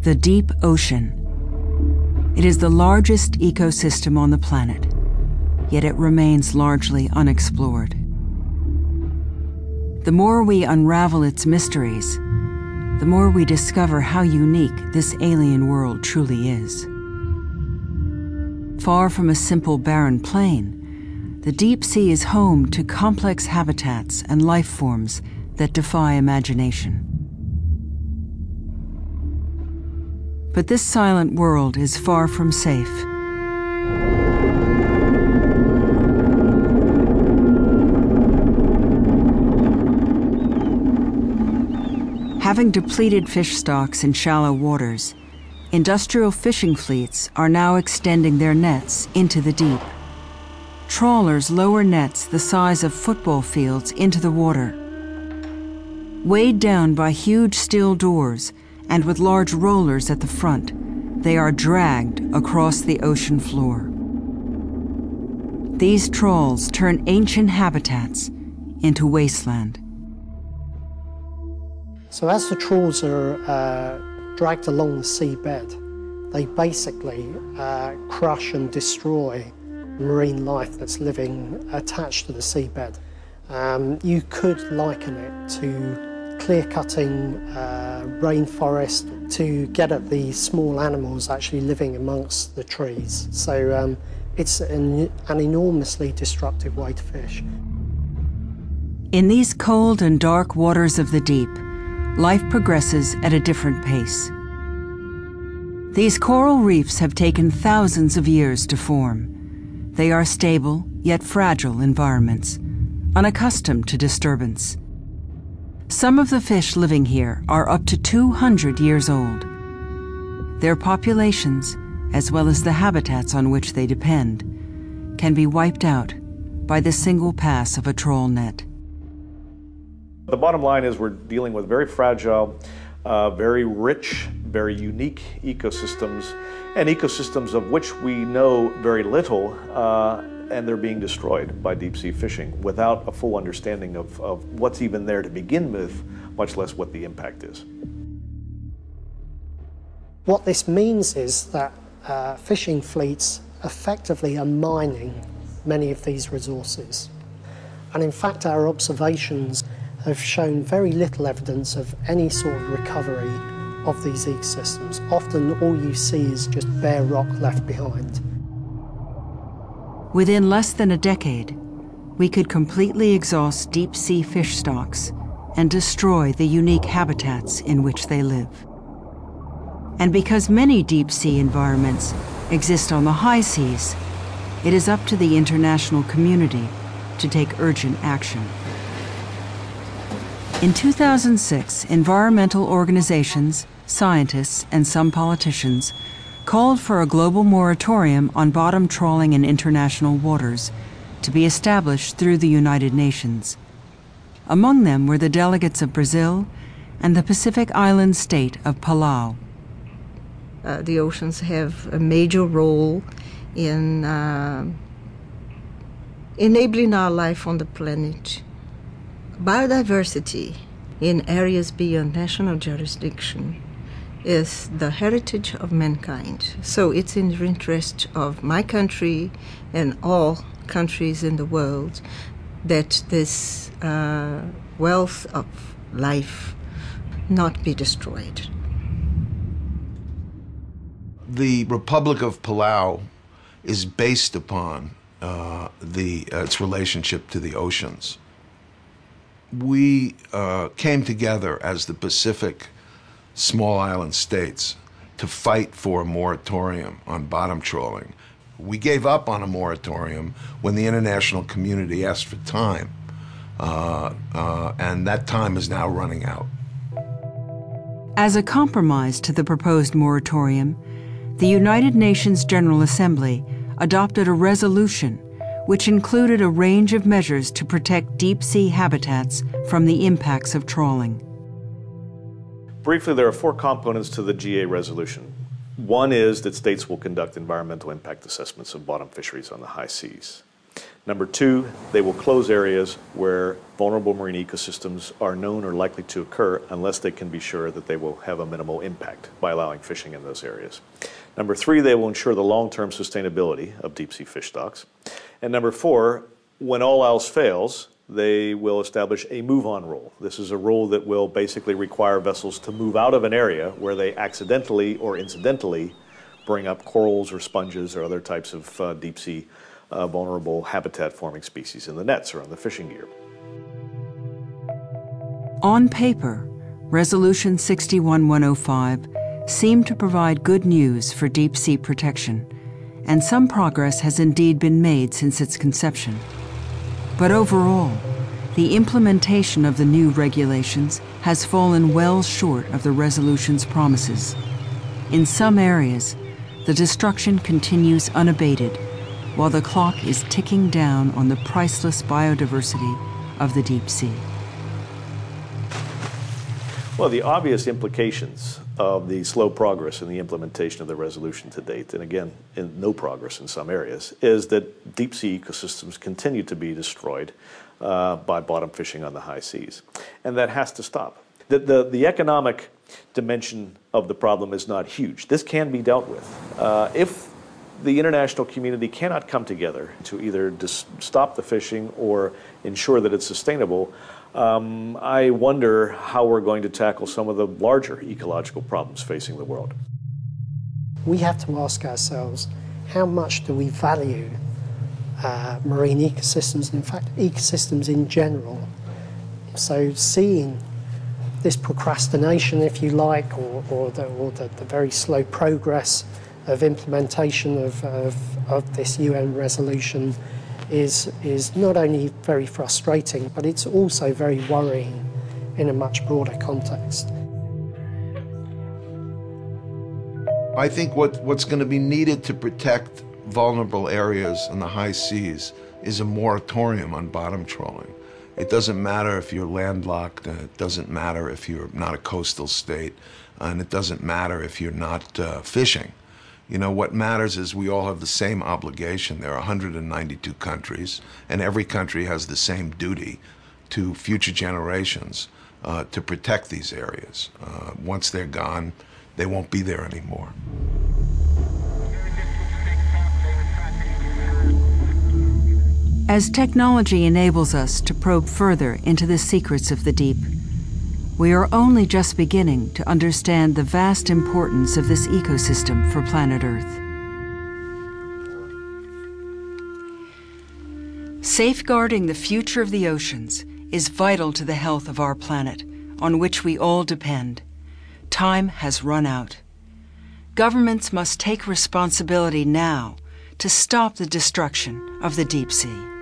The deep ocean. It is the largest ecosystem on the planet, yet it remains largely unexplored. The more we unravel its mysteries, the more we discover how unique this alien world truly is. Far from a simple barren plain, the deep sea is home to complex habitats and life forms that defy imagination. But this silent world is far from safe. Having depleted fish stocks in shallow waters, industrial fishing fleets are now extending their nets into the deep. Trawlers lower nets the size of football fields into the water. Weighed down by huge steel doors and with large rollers at the front, they are dragged across the ocean floor. These trawls turn ancient habitats into wasteland. So as the trawls are dragged along the seabed, they basically crush and destroy marine life that's living attached to the seabed. You could liken it to clear-cutting rainforest to get at the small animals actually living amongst the trees. So it's an enormously destructive way to fish. In these cold and dark waters of the deep, life progresses at a different pace. These coral reefs have taken thousands of years to form. They are stable, yet fragile environments, unaccustomed to disturbance. Some of the fish living here are up to 200 years old. Their populations, as well as the habitats on which they depend, can be wiped out by the single pass of a trawl net. The bottom line is we're dealing with very fragile, very rich, very unique ecosystems, and ecosystems of which we know very little, and they're being destroyed by deep-sea fishing without a full understanding of what's even there to begin with, much less what the impact is. What this means is that fishing fleets effectively are mining many of these resources. And in fact, our observations have shown very little evidence of any sort of recovery of these ecosystems. Often all you see is just bare rock left behind. Within less than a decade, we could completely exhaust deep-sea fish stocks and destroy the unique habitats in which they live. And because many deep-sea environments exist on the high seas, it is up to the international community to take urgent action. In 2006, environmental organizations, scientists, and some politicians called for a global moratorium on bottom trawling in international waters to be established through the United Nations. Among them were the delegates of Brazil and the Pacific island state of Palau. The oceans have a major role in enabling our life on the planet. Biodiversity in areas beyond national jurisdiction is the heritage of mankind. So it's in the interest of my country and all countries in the world that this wealth of life not be destroyed. The Republic of Palau is based upon its relationship to the oceans. We came together as the Pacific small island states to fight for a moratorium on bottom trawling. We gave up on a moratorium when the international community asked for time, and that time is now running out. As a compromise to the proposed moratorium, the United Nations General Assembly adopted a resolution which included a range of measures to protect deep-sea habitats from the impacts of trawling. Briefly, there are 4 components to the GA resolution. One is that states will conduct environmental impact assessments of bottom fisheries on the high seas. Number two, they will close areas where vulnerable marine ecosystems are known or likely to occur unless they can be sure that they will have a minimal impact by allowing fishing in those areas. Number three, they will ensure the long-term sustainability of deep-sea fish stocks. And number four, when all else fails, they will establish a move-on rule. This is a rule that will basically require vessels to move out of an area where they accidentally or incidentally bring up corals or sponges or other types of deep-sea vulnerable habitat-forming species in the nets or on the fishing gear. On paper, Resolution 61105 seemed to provide good news for deep-sea protection, and some progress has indeed been made since its conception. But overall, the implementation of the new regulations has fallen well short of the resolution's promises. In some areas, the destruction continues unabated, while the clock is ticking down on the priceless biodiversity of the deep sea. Well, the obvious implications of the slow progress in the implementation of the resolution to date, and again, no progress in some areas, is that deep sea ecosystems continue to be destroyed by bottom fishing on the high seas. And that has to stop. The economic dimension of the problem is not huge. This can be dealt with. If the international community cannot come together to either stop the fishing or ensure that it's sustainable, I wonder how we're going to tackle some of the larger ecological problems facing the world. We have to ask ourselves, how much do we value marine ecosystems, and in fact ecosystems in general? So seeing this procrastination, if you like, or the very slow progress of implementation of this UN resolution is not only very frustrating, but it's also very worrying in a much broader context. I think what's going to be needed to protect vulnerable areas in the high seas is a moratorium on bottom trawling. It doesn't matter if you're landlocked, and it doesn't matter if you're not a coastal state, and it doesn't matter if you're not fishing. You know, what matters is we all have the same obligation. There are 192 countries, and every country has the same duty to future generations to protect these areas. Once they're gone, they won't be there anymore. As technology enables us to probe further into the secrets of the deep, we are only just beginning to understand the vast importance of this ecosystem for planet Earth. Safeguarding the future of the oceans is vital to the health of our planet, on which we all depend. Time has run out. Governments must take responsibility now to stop the destruction of the deep sea.